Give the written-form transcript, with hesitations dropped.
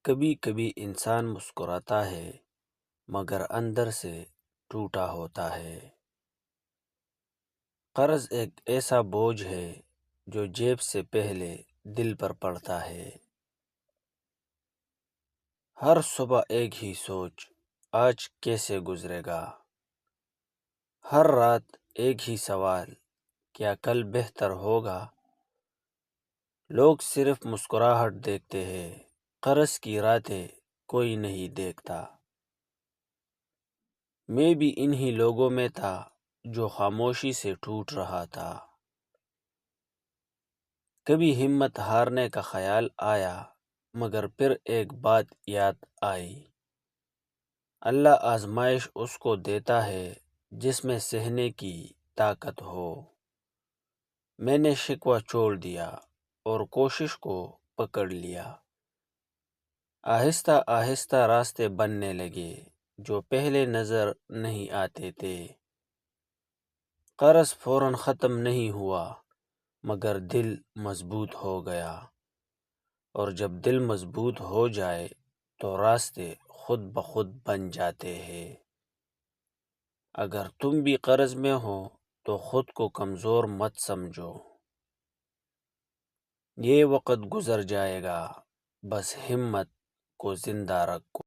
کبھی کبھی انسان مسکراتا ہے مگر اندر سے ٹوٹا ہوتا ہے۔ قرض ایک ایسا بوجھ ہے جو جیب سے پہلے دل پر پڑتا ہے۔ ہر صبح ایک ہی سوچ، آج کیسے گزرے گا؟ ہر رات ایک ہی سوال، کیا کل بہتر ہوگا؟ لوگ صرف مسکراہٹ دیکھتے ہیں، قرض کی راتیں کوئی نہیں دیکھتا۔ میں بھی انہی لوگوں میں تھا جو خاموشی سے ٹوٹ رہا تھا۔ کبھی ہمت ہارنے کا خیال آیا، مگر پھر ایک بات یاد آئی، اللہ آزمائش اس کو دیتا ہے جس میں سہنے کی طاقت ہو۔ میں نے شکوہ چھوڑ دیا اور کوشش کو پکڑ لیا۔ آہستہ آہستہ راستے بننے لگے جو پہلے نظر نہیں آتے تھے۔ قرض فوراً ختم نہیں ہوا، مگر دل مضبوط ہو گیا، اور جب دل مضبوط ہو جائے تو راستے خود بخود بن جاتے ہیں۔ اگر تم بھی قرض میں ہو تو خود کو کمزور مت سمجھو، یہ وقت گزر جائے گا، بس ہمت کو زندہ رکھو۔